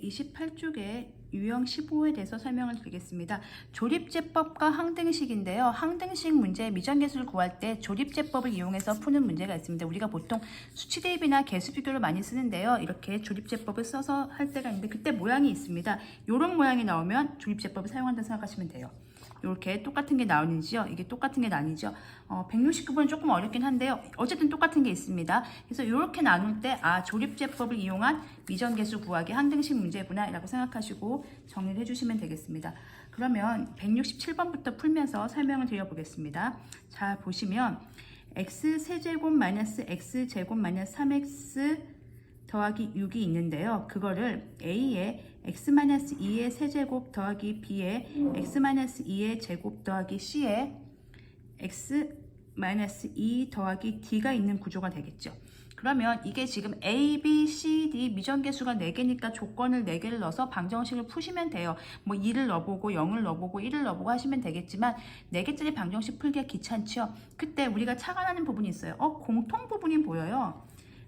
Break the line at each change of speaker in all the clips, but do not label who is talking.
128쪽에 유형 15에 대해서 설명을 드리겠습니다. 조립제법과 항등식인데요. 항등식 문제 미정계수를 구할 때 조립제법을 이용해서 푸는 문제가 있습니다. 우리가 보통 수치 대입이나 개수 비교를 많이 쓰는데요. 이렇게 조립제법을 써서 할 때가 있는데 그때 모양이 있습니다. 이런 모양이 나오면 조립제법을 사용한다고 생각하시면 돼요. 이렇게 똑같은 게 나오는지요. 이게 똑같은 게 나뉘죠. 169번은 조금 어렵긴 한데요. 어쨌든 똑같은 게 있습니다. 그래서 이렇게 나눌 때 조립제법을 이용한 미정계수 구하기 항등식 문제구나 라고 생각하시고 정리를 해주시면 되겠습니다. 그러면 167번부터 풀면서 설명을 드려보겠습니다. 자, 보시면 x세제곱 마이너스 x제곱 마이너스 3x 더하기 6이 있는데요. 그거를 a의 x-2의 세제곱 더하기 b의 x-2의 제곱 더하기 c의 x-2 더하기 d가 있는 구조가 되겠죠. 그러면 이게 지금 a, b, c, d 미정계수가 4개니까 조건을 4개를 넣어서 방정식을 푸시면 돼요. 뭐 2를 넣어보고 0을 넣어보고 1을 넣어보고 하시면 되겠지만 4개짜리 방정식 풀기가 귀찮죠. 그때 우리가 차가 나는 부분이 있어요. 공통 부분이 보여요.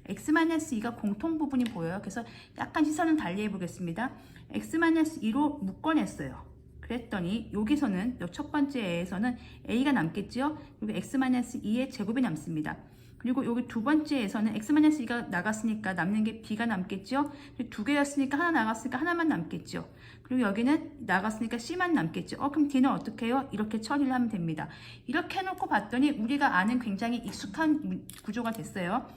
x-2가 공통 부분이 보여요. 그래서 약간 시선을 달리 해보겠습니다. x-2로 묶어냈어요. 그랬더니 여기서는 첫 번째 애에서는 a가 남겠죠. 그리고 x-2의 제곱이 남습니다. 그리고 여기 두 번째에서는 x-2가 나갔으니까 남는 게 b가 남겠죠. 두 개였으니까 하나 나갔으니까 하나만 남겠죠. 그리고 여기는 나갔으니까 c만 남겠죠. 그럼 d는 어떻게 해요? 이렇게 처리를 하면 됩니다. 이렇게 해놓고 봤더니 우리가 아는 굉장히 익숙한 구조가 됐어요.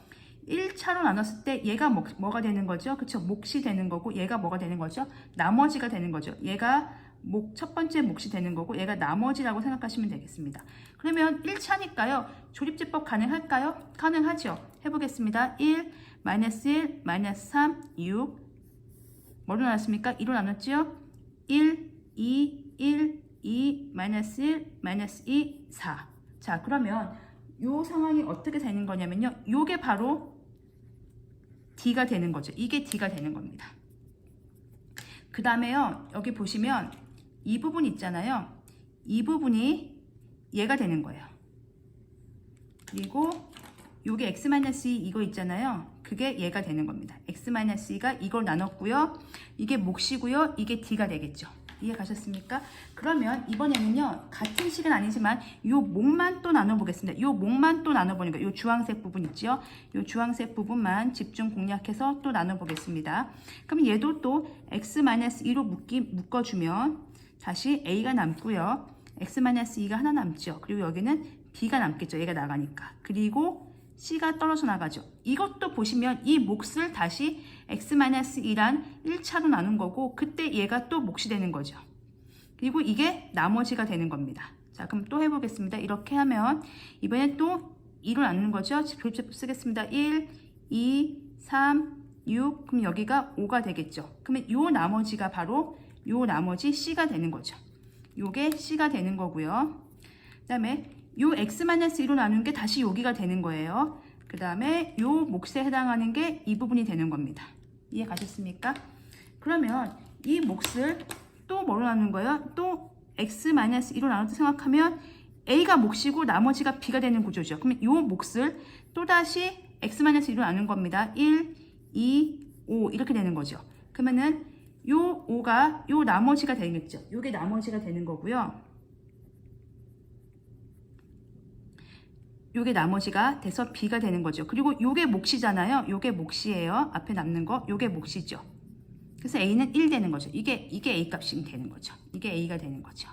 1차로 나눴을 때 얘가 뭐가 되는 거죠? 그쵸? 몫이 되는 거고 얘가 뭐가 되는 거죠? 나머지가 되는 거죠. 얘가 첫 번째 몫이 되는 거고 얘가 나머지라고 생각하시면 되겠습니다. 그러면 1차니까요. 조립제법 가능할까요? 가능하죠. 해보겠습니다. 1, 마이너스 1, 마이너스 3, 6 뭐로 나눴습니까? 2로 나눴죠? 1, 2, 1, 2, 마이너스 1, 마이너스 2, 4. 자, 그러면 이 상황이 어떻게 되는 거냐면요. 이게 바로 D가 되는 거죠. 이게 D가 되는 겁니다. 그 다음에요. 여기 보시면 이 부분 있잖아요. 이 부분이 얘가 되는 거예요. 그리고 요게 x-2 이거 있잖아요. 그게 얘가 되는 겁니다. x-2가 이걸 나눴고요. 이게 몫이고요. 이게 D가 되겠죠. 이해 가셨습니까? 그러면 이번에는요. 같은 식은 아니지만 요 몫만 또 나눠보겠습니다. 요 몫만 또 나눠보니까 요 주황색 부분 있죠? 요 주황색 부분만 집중 공략해서 또 나눠보겠습니다. 그럼 얘도 또 x-2로 묶어주면 다시 a가 남고요. x-2가 하나 남죠. 그리고 여기는 b가 남겠죠. 얘가 나가니까. 그리고 c가 떨어져 나가죠. 이것도 보시면 이 몫을 다시 x-2란 1차로 나눈 거고 그때 얘가 또 몫이 되는 거죠. 그리고 이게 나머지가 되는 겁니다. 자, 그럼 또 해보겠습니다. 이렇게 하면 이번엔 또 2로 나누는 거죠. 조립제법 쓰겠습니다. 1, 2, 3, 6 그럼 여기가 5가 되겠죠. 그러면 요 나머지가 바로 요 나머지 c가 되는 거죠. 요게 c가 되는 거고요. 그 다음에 요 x-2로 나눈 게 다시 여기가 되는 거예요. 그 다음에 요 몫에 해당하는 게 이 부분이 되는 겁니다. 이해 가셨습니까? 그러면 이 몫을 또 뭐로 나누는 거예요? 또 x-2로 나눴다 생각하면 a가 몫이고 나머지가 b가 되는 구조죠. 그러면 요 몫을 또다시 x-2로 나눈 겁니다. 1, 2, 5 이렇게 되는 거죠. 그러면은 요 5가 요 나머지가 되겠죠. 요게 나머지가 되는 거고요. 요게 나머지가 돼서 b가 되는 거죠. 그리고 요게 몫이잖아요. 요게 몫이에요. 앞에 남는 거 요게 몫이죠. 그래서 a는 1 되는 거죠. 이게 a 값이 되는 거죠. 이게 a가 되는 거죠.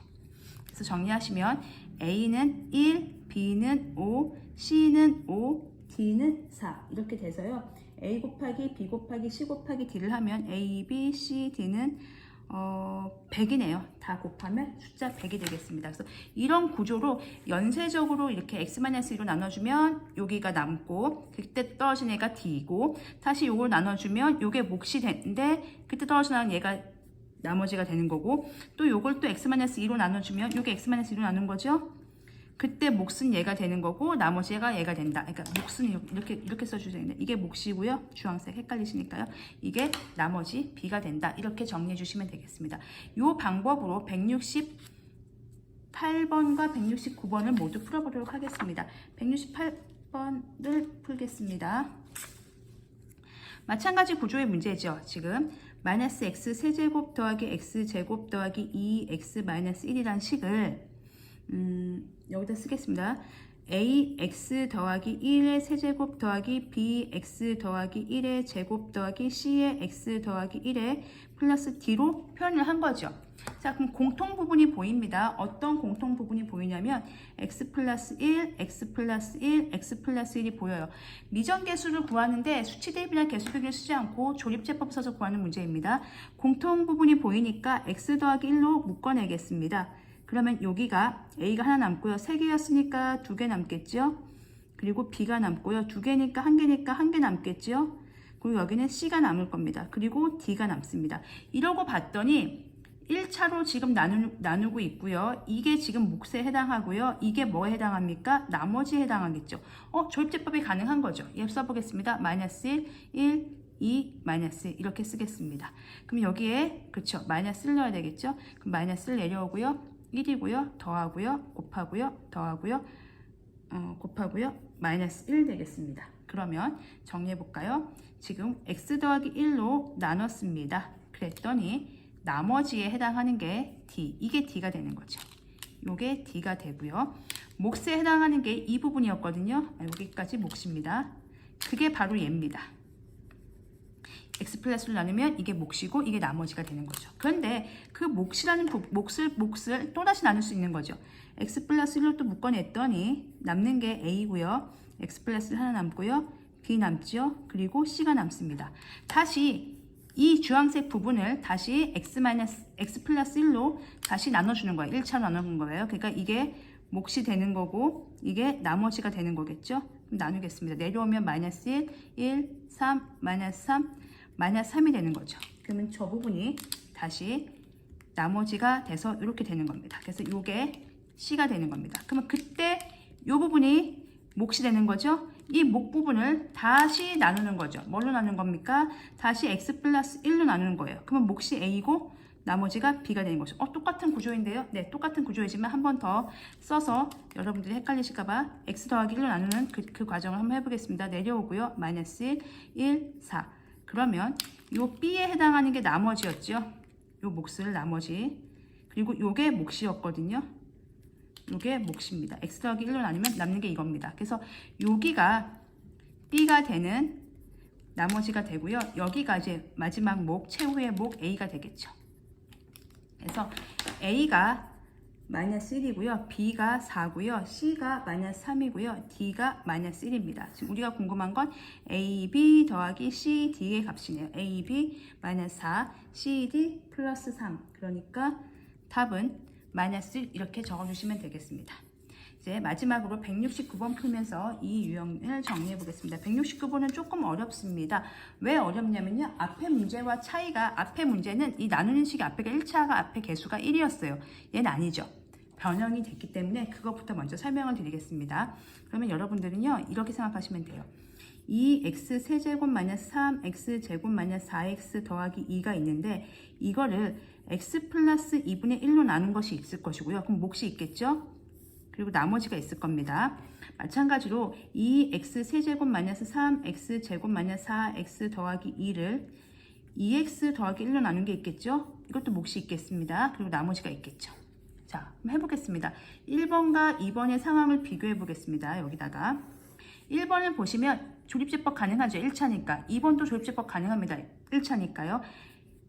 그래서 정리하시면 a는 1, b는 5, c는 5, d는 4 이렇게 돼서요. a 곱하기 b 곱하기 c 곱하기 d를 하면 a, b, c, d는 100이네요. 다 곱하면 숫자 100이 되겠습니다. 그래서 이런 구조로 연쇄적으로 이렇게 x-2로 나눠주면 여기가 남고 그때 떨어진 애가 d이고 다시 요걸 나눠주면 요게 몫이 되는데 그때 떨어지는 얘가 나머지가 되는 거고 또 요걸 또 x-2로 나눠주면 요게 x-2로 나눈 거죠. 그때 몫은 얘가 되는 거고 나머지가 얘가 된다. 그러니까 몫은 이렇게 써주세요. 이게 몫이고요. 주황색 헷갈리시니까요. 이게 나머지 b가 된다. 이렇게 정리해 주시면 되겠습니다. 이 방법으로 168번과 169번을 모두 풀어보도록 하겠습니다. 168번을 풀겠습니다. 마찬가지 구조의 문제죠. 지금 마이너스 x 세제곱 더하기 x 제곱 더하기 2x 마이너스 1이란 식을 여기다 쓰겠습니다. ax 더하기 1의 세제곱 더하기 bx 더하기 1의 제곱 더하기 c의 x 더하기 1의 플러스 d로 표현을 한 거죠. 자, 그럼 공통 부분이 보입니다. 어떤 공통 부분이 보이냐면 x 플러스 1, x 플러스 1, x 플러스 1이 보여요. 미정계수를 구하는데 수치 대입이나 개수 비교를 쓰지 않고 조립제법 써서 구하는 문제입니다. 공통 부분이 보이니까 x 더하기 1로 묶어내겠습니다. 그러면 여기가 a가 하나 남고요. 3개였으니까 2개 남겠죠. 그리고 b가 남고요. 2개니까 1개니까 1개 남겠죠. 그리고 여기는 c가 남을 겁니다. 그리고 d가 남습니다. 이러고 봤더니 1차로 지금 나누고 있고요. 이게 지금 몫에 해당하고요. 이게 뭐에 해당합니까? 나머지에 해당하겠죠. 조립제법이 가능한 거죠. 예, 써보겠습니다. 마이너스 1, 1, 2, 마이너스 1 이렇게 쓰겠습니다. 그럼 여기에 그렇죠. 마이너스 1 넣어야 되겠죠. 그럼 마이너스 1 내려오고요. 1이고요. 더하고요. 곱하고요. 더하고요. 곱하고요. 마이너스 1 되겠습니다. 그러면 정리해 볼까요? 지금 x 더하기 1로 나눴습니다. 그랬더니 나머지에 해당하는 게 d, 이게 d가 되는 거죠. 요게 d가 되고요. 몫에 해당하는 게 이 부분이었거든요. 여기까지 몫입니다. 그게 바로 얘입니다. x 플러스를 나누면 이게 몫이고 이게 나머지가 되는 거죠. 그런데 그 몫이라는 몫을 또다시 나눌 수 있는 거죠. x 플러스 1로 또 묶어냈더니 남는 게 a고요. x 플러스 하나 남고요. b 남죠. 그리고 c가 남습니다. 다시 이 주황색 부분을 다시 x 플러스 1로 다시 나눠주는 거예요. 1차로 나누는 거예요. 그러니까 이게 몫이 되는 거고 이게 나머지가 되는 거겠죠. 그럼 나누겠습니다. 내려오면 마이너스 1, 1, 3, 마이너스 3, 마이너스 3이 되는 거죠. 그러면 저 부분이 다시 나머지가 돼서 이렇게 되는 겁니다. 그래서 이게 c가 되는 겁니다. 그러면 그때 이 부분이 몫이 되는 거죠. 이 목 부분을 다시 나누는 거죠. 뭘로 나누는 겁니까? 다시 x 플러스 1로 나누는 거예요. 그러면 몫이 a고 나머지가 b가 되는 거죠. 똑같은 구조인데요. 네, 똑같은 구조이지만 한 번 더 써서 여러분들이 헷갈리실까봐 x 더하기 1로 나누는 그 과정을 한번 해보겠습니다. 내려오고요. 마이너스 1, 1, 4. 그러면 요 b에 해당하는 게 나머지였죠. 요 몫을 나머지. 그리고 요게 몫이었거든요. 요게 몫입니다. x 더하기 1로 나누면 남는 게 이겁니다. 그래서 여기가 b가 되는 나머지가 되고요. 여기가 이제 마지막 목, 최후의 목 a가 되겠죠. 그래서 a가 마이너스 1이고요. b가 4고요. c가 마이너스 3이고요. d가 마이너스 1입니다. 지금 우리가 궁금한 건 ab 더하기 cd의 값이네요. ab 마이너스 4, cd 플러스 3. 그러니까 답은 마이너스 1 이렇게 적어주시면 되겠습니다. 이제 마지막으로 169번 풀면서 이 유형을 정리해 보겠습니다. 169번은 조금 어렵습니다. 왜 어렵냐면요. 앞에 문제와 차이가, 앞에 문제는 이 나누는 식이 앞에가 1차가 앞에 개수가 1이었어요. 얘는 아니죠. 변형이 됐기 때문에 그것부터 먼저 설명을 드리겠습니다. 그러면 여러분들은요. 이렇게 생각하시면 돼요. 2x 세제곱 마이너스 3x 제곱 마이너스 4x 더하기 2가 있는데 이거를 x 플러스 2분의 1로 나눈 것이 있을 것이고요. 그럼 몫이 있겠죠? 그리고 나머지가 있을 겁니다. 마찬가지로 2x 세제곱 마이너스 3x 제곱 마이너스 4x 더하기 2를 2x 더하기 1로 나눈 게 있겠죠? 이것도 몫이 있겠습니다. 그리고 나머지가 있겠죠. 자, 한번 해보겠습니다. 1번과 2번의 상황을 비교해 보겠습니다. 여기다가 1번을 보시면 조립제법 가능하죠. 1차니까. 2번도 조립제법 가능합니다. 1차니까요.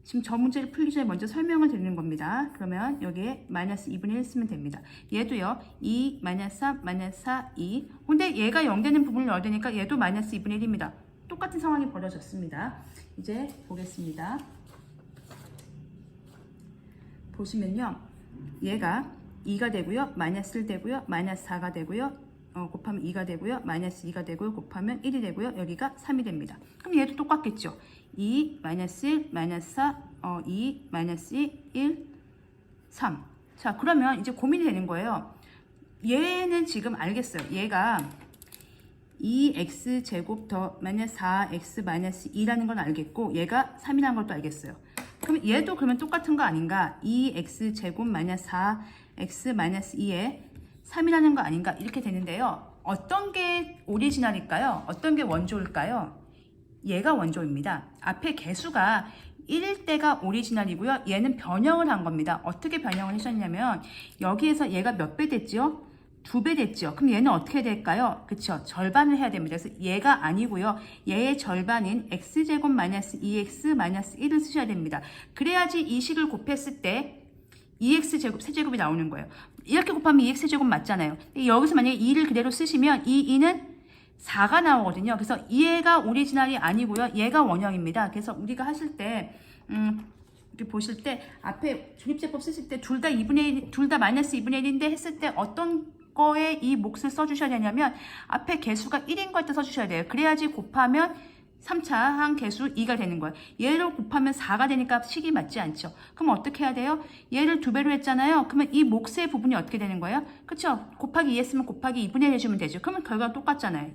지금 저 문제를 풀기 전에 먼저 설명을 드리는 겁니다. 그러면 여기에 마이너스 2분의 1 쓰면 됩니다. 얘도요. 2, 마이너스 3, 마이너스 4, 2. 근데 얘가 0 되는 부분을 넣어야 되니까 얘도 마이너스 2분의 1입니다. 똑같은 상황이 벌어졌습니다. 이제 보겠습니다. 보시면요. 얘가 2가 되고요. 마이너스 1 되고요. 마이너스 4가 되고요. 곱하면 2가 되고요. 마이너스 2가 되고요. 곱하면 1이 되고요. 여기가 3이 됩니다. 그럼 얘도 똑같겠죠. 2, 마이너스 1, 마이너스 4, 2, 마이너스 2, 1, 3. 자, 그러면 이제 고민이 되는 거예요. 얘는 지금 알겠어요. 얘가 2x 제곱 더 마이너스 4x 마이너스 2라는 건 알겠고 얘가 3이라는 것도 알겠어요. 그럼 얘도 그러면 똑같은 거 아닌가? 2x 제곱 마이너스 4x 마이너스 2에 3이라는 거 아닌가? 이렇게 되는데요. 어떤 게 오리지널일까요? 어떤 게 원조일까요? 얘가 원조입니다. 앞에 개수가 1일 때가 오리지널이고요. 얘는 변형을 한 겁니다. 어떻게 변형을 하셨냐면 여기에서 얘가 몇 배 됐죠? 2배 됐죠. 그럼 얘는 어떻게 될까요? 그쵸? 절반을 해야 됩니다. 그래서 얘가 아니고요. 얘의 절반인 x제곱 마이너스 2x 마이너스 1을 쓰셔야 됩니다. 그래야지 이 식을 곱했을 때 2x제곱, 세제곱이 나오는 거예요. 이렇게 곱하면 2x제곱 맞잖아요. 여기서 만약에 2를 그대로 쓰시면 이 2는 4가 나오거든요. 그래서 얘가 오리지널이 아니고요. 얘가 원형입니다. 그래서 우리가 하실 때 이렇게 보실 때 앞에 조립제법 쓰실 때 둘 다 2분의 1, 둘 다 마이너스 2분의 1인데 했을 때 어떤 거에 이 몫을 써주셔야 되냐면 앞에 개수가 1인 걸 때 써주셔야 돼요. 그래야지 곱하면 3차 한 개수 2가 되는 거예요. 얘를 곱하면 4가 되니까 식이 맞지 않죠. 그럼 어떻게 해야 돼요? 얘를 2배로 했잖아요. 그러면 이 몫의 부분이 어떻게 되는 거예요? 그쵸? 곱하기 2 했으면 곱하기 2분의 1 해주면 되죠. 그러면 결과가 똑같잖아요.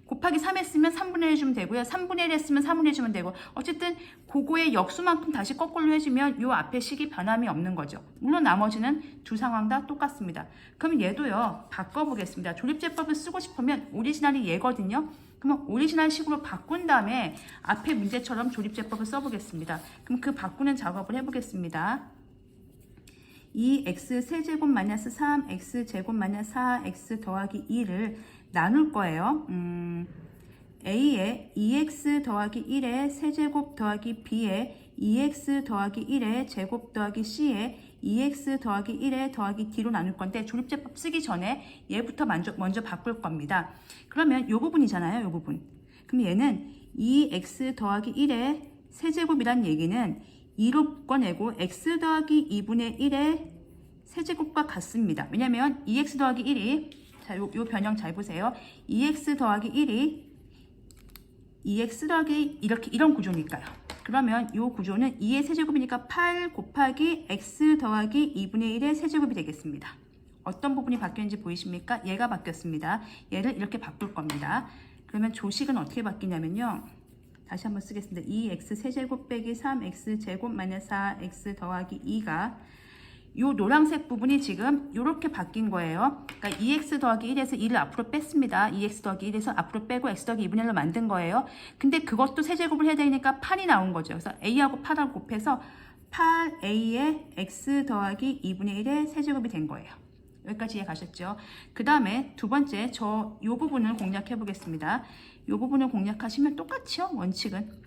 곱하기 3 했으면 3분의 1 해주면 되고요. 3분의 1 했으면 3분의 1 해주면 되고 어쨌든 그거의 역수만큼 다시 거꾸로 해주면 요 앞에 식이 변함이 없는 거죠. 물론 나머지는 두 상황 다 똑같습니다. 그럼 얘도요. 바꿔보겠습니다. 조립제법을 쓰고 싶으면 오리지널이 얘거든요. 그러면 오리지널 식으로 바꾼 다음에 앞에 문제처럼 조립제법을 써보겠습니다. 그럼 그 바꾸는 작업을 해보겠습니다. 2x 세제곱 마이너스 3x 제곱 마이너스 4x 더하기 2를 나눌 거예요. A에 2x 더하기 1의 세제곱 더하기 B에 2x 더하기 1의 제곱 더하기 C에 2x 더하기 1의 더하기 D로 나눌 건데 조립제법 쓰기 전에 얘부터 먼저 바꿀 겁니다. 그러면 이 부분이잖아요. 이 부분. 그럼 얘는 2x 더하기 1의 세제곱이란 얘기는 2로 묶어내고 x 더하기 2분의 1의 세제곱과 같습니다. 왜냐면 2x 더하기 1이 자, 요 변형 잘 보세요. 2x 더하기 1이 2x 더하기 이런 구조니까요. 그러면 이 구조는 2의 세제곱이니까 8 곱하기 x 더하기 2분의 1의 세제곱이 되겠습니다. 어떤 부분이 바뀌었는지 보이십니까? 얘가 바뀌었습니다. 얘를 이렇게 바꿀 겁니다. 그러면 조식은 어떻게 바뀌냐면요. 다시 한번 쓰겠습니다. 2x 세제곱 빼기 3x 제곱 마이너스 4x 더하기 2가 요 노란색 부분이 지금 이렇게 바뀐 거예요. 그러니까 2x 더하기 1에서 2를 앞으로 뺐습니다. 2x 더하기 1에서 앞으로 빼고 x 더하기 2분의 1로 만든 거예요. 근데 그것도 세제곱을 해야 되니까 8이 나온 거죠. 그래서 a하고 8하고 곱해서 8a의 x 더하기 2분의 1의 세제곱이 된 거예요. 여기까지 이해 가셨죠? 그 다음에 두 번째 요 부분을 공략해 보겠습니다. 요 부분을 공략하시면 똑같죠? 원칙은.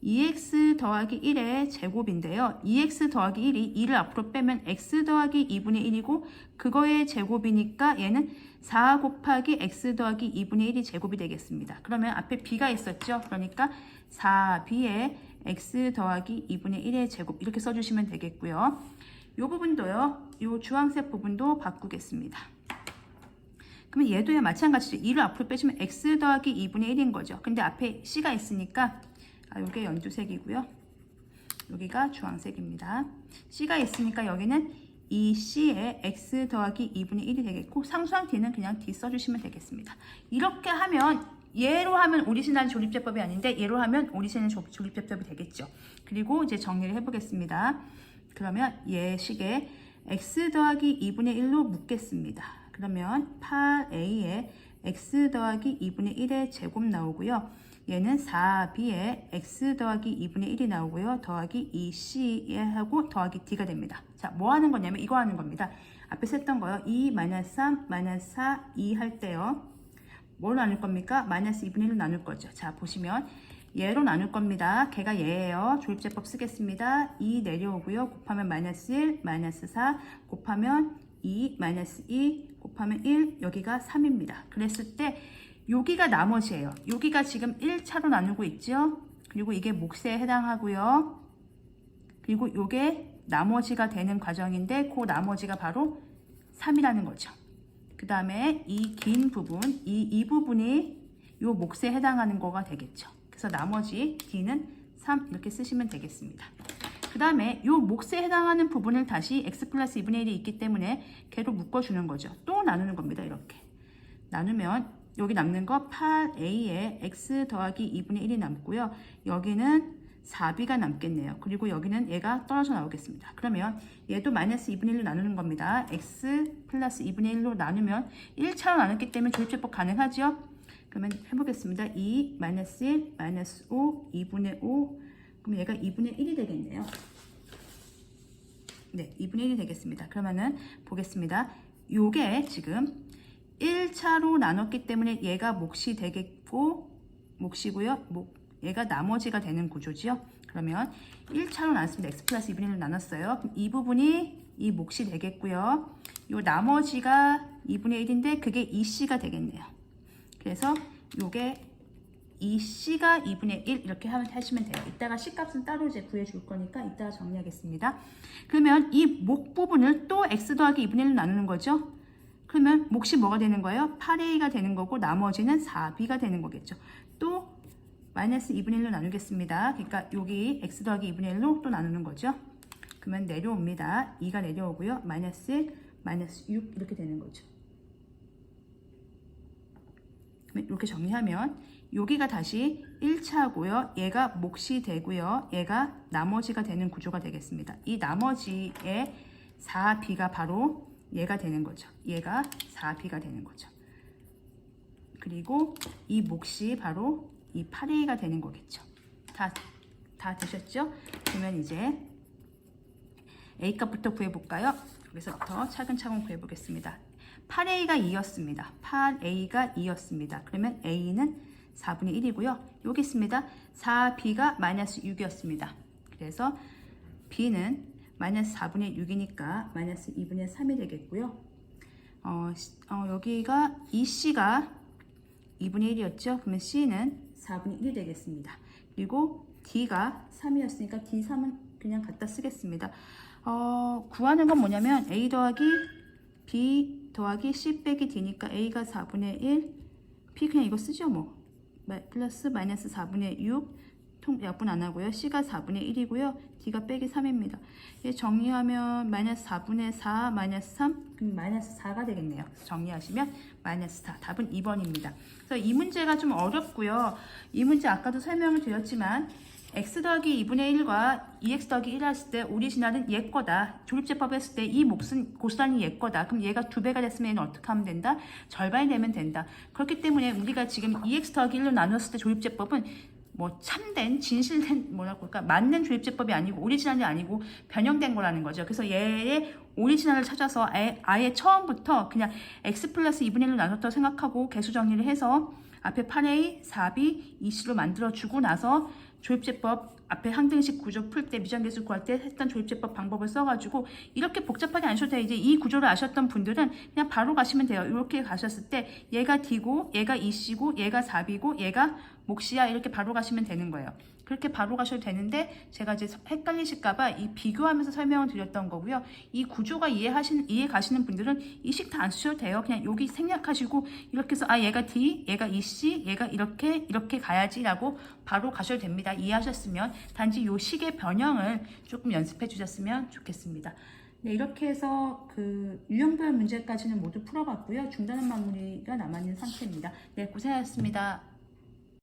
2x 더하기 1의 제곱인데요. 2x 더하기 1이 2를 앞으로 빼면 x 더하기 2분의 1이고 그거의 제곱이니까 얘는 4 곱하기 x 더하기 2분의 1이 제곱이 되겠습니다. 그러면 앞에 b가 있었죠. 그러니까 4b의 x 더하기 2분의 1의 제곱 이렇게 써주시면 되겠고요. 이 부분도요. 이 주황색 부분도 바꾸겠습니다. 그러면 얘도 마찬가지죠. 2를 앞으로 빼시면 x 더하기 2분의 1인 거죠. 근데 앞에 c가 있으니까 이게 연두색이고요. 여기가 주황색입니다. C가 있으니까 여기는 이 C에 X 더하기 2분의 1이 되겠고 상수항 D는 그냥 D 써주시면 되겠습니다. 이렇게 하면 얘로 하면 오리지널 조립제법이 아닌데 얘로 하면 오리지널 조립제법이 되겠죠. 그리고 이제 정리를 해보겠습니다. 그러면 얘 식에 X 더하기 2분의 1로 묶겠습니다. 그러면 8A에 X 더하기 2분의 1의 제곱 나오고요. 얘는 4b에 x 더하기 2분의 1이 나오고요. 더하기 2c에 하고 더하기 d가 됩니다. 자, 뭐 하는 거냐면 이거 하는 겁니다. 앞에 썼던 거요. 2, 마이너스 3, 마이너스 4, 2 할 때요. 뭘 나눌 겁니까? 마이너스 2분의 1로 나눌 거죠. 자, 보시면 얘로 나눌 겁니다. 걔가 얘예요. 조립제법 쓰겠습니다. 2 내려오고요. 곱하면 마이너스 1, 마이너스 4, 곱하면 2, 마이너스 2, 곱하면 1, 여기가 3입니다. 그랬을 때 여기가 나머지예요. 여기가 지금 1차로 나누고 있죠. 그리고 이게 몫에 해당하고요. 그리고 요게 나머지가 되는 과정인데 그 나머지가 바로 3이라는 거죠. 그 다음에 이 긴 부분, 이 부분이 요 몫에 해당하는 거가 되겠죠. 그래서 나머지 D는 3 이렇게 쓰시면 되겠습니다. 그 다음에 요 몫에 해당하는 부분을 다시 x 플러스 2분의 1이 있기 때문에 걔로 묶어주는 거죠. 또 나누는 겁니다. 이렇게. 나누면 여기 남는 거 8a에 x 더하기 2분의 1이 남고요. 여기는 4b가 남겠네요. 그리고 여기는 얘가 떨어져 나오겠습니다. 그러면 얘도 마이너스 2분의 1로 나누는 겁니다. x 플러스 2분의 1로 나누면 1차로 나눴기 때문에 조립제법 가능하죠? 그러면 해보겠습니다. 2, 마이너스 1, 마이너스 5, 2분의 5, 그럼 얘가 2분의 1이 되겠네요. 네, 2분의 1이 되겠습니다. 그러면은 보겠습니다. 요게 지금 1차로 나눴기 때문에 얘가 몫이 되겠고, 몫이고요. 얘가 나머지가 되는 구조지요. 그러면 1차로 나눴습니다. x 플러스 2분의 1로 나눴어요. 그럼 이 부분이 이 몫이 되겠고요. 요 나머지가 2분의 1인데 그게 2c가 되겠네요. 그래서 요게 2c가 2분의 1 이렇게 하시면 돼요. 이따가 c값은 따로 이제 구해줄 거니까 이따가 정리하겠습니다. 그러면 이 목 부분을 또 x 더하기 2분의 1로 나누는 거죠. 그러면 몫이 뭐가 되는 거예요? 8a가 되는 거고 나머지는 4b가 되는 거겠죠. 또 마이너스 2분의 1로 나누겠습니다. 그러니까 여기 x 더하기 2분의 1로 또 나누는 거죠. 그러면 내려옵니다. 2가 내려오고요. 마이너스 1, 마이너스 6 이렇게 되는 거죠. 그러면 이렇게 정리하면 여기가 다시 1차고요. 얘가 몫이 되고요. 얘가 나머지가 되는 구조가 되겠습니다. 이 나머지의 4b가 바로 얘가 되는 거죠. 얘가 4b가 되는 거죠. 그리고 이 몫이 바로 이 8a가 되는 거겠죠. 다 되셨죠? 그러면 이제 a 값부터 구해볼까요? 여기서부터 차근차근 구해보겠습니다. 8a가 2였습니다. 8a가 2였습니다. 그러면 a는 4분의 1이고요. 여기 있습니다. 4b가 마이너스 6이었습니다. 그래서 b는 마이너스 4분의 6이니까 마이너스 2분의 3이 되겠고요. 여기가 2c가 2분의 1이었죠. 그러면 c는 4분의 1이 되겠습니다. 그리고 d가 3이었으니까 d3은 그냥 갖다 쓰겠습니다. 구하는 건 뭐냐면 a 더하기 b 더하기 c 빼기 d니까 a가 4분의 1, b 그냥 이거 쓰죠 뭐. 플러스 마이너스 4분의 6 약분 안 하고요. c가 4분의 1이고요. d가 빼기 3입니다. 얘 정리하면 마이너스 4분의 4 마이너스 3 그럼 마이너스 4가 되겠네요. 정리하시면 마이너스 4 답은 2번입니다. 그래서 이 문제가 좀 어렵고요. 이 문제 아까도 설명을 드렸지만 x 더하기 2분의 1과 2x 더하기 1 했을 때 오리지널은 얘 거다. 조립제법 했을 때 이 몫은 고스란히 얘 거다. 그럼 얘가 2배가 됐으면 얘는 어떻게 하면 된다? 절반이 되면 된다. 그렇기 때문에 우리가 지금 2x 더하기 1로 나눴을 때 조립제법은 뭐 참된 진실된 뭐라고 할까 맞는 조립제법이 아니고 오리지널이 아니고 변형된 거라는 거죠. 그래서 얘의 오리지널을 찾아서 아예 처음부터 그냥 x 플러스 2분의 1로 나눴다고 생각하고 개수 정리를 해서 앞에 8a, 4b, 2c로 만들어주고 나서 조립제법 앞에 항등식 구조 풀 때 미정계수 구할 때 했던 조립제법 방법을 써가지고 이렇게 복잡하게 안 하셔도 돼요. 이제 이 구조를 아셨던 분들은 그냥 바로 가시면 돼요. 이렇게 가셨을 때 얘가 D고 얘가 EC고 얘가 4B고 얘가 몫이야 이렇게 바로 가시면 되는 거예요. 그렇게 바로 가셔도 되는데 제가 이제 헷갈리실까봐 이 비교하면서 설명을 드렸던 거고요. 이 구조가 이해 가시는 분들은 이 식 다 안 쓰셔도 돼요. 그냥 여기 생략하시고 이렇게 해서 얘가 D, 얘가 EC, 얘가 이렇게 가야지라고 바로 가셔도 됩니다. 이해하셨으면 단지 요 식의 변형을 조금 연습해 주셨으면 좋겠습니다. 네, 이렇게 해서 그 유형별 문제까지는 모두 풀어봤고요. 중단한 마무리가 남아있는 상태입니다. 네, 고생하셨습니다.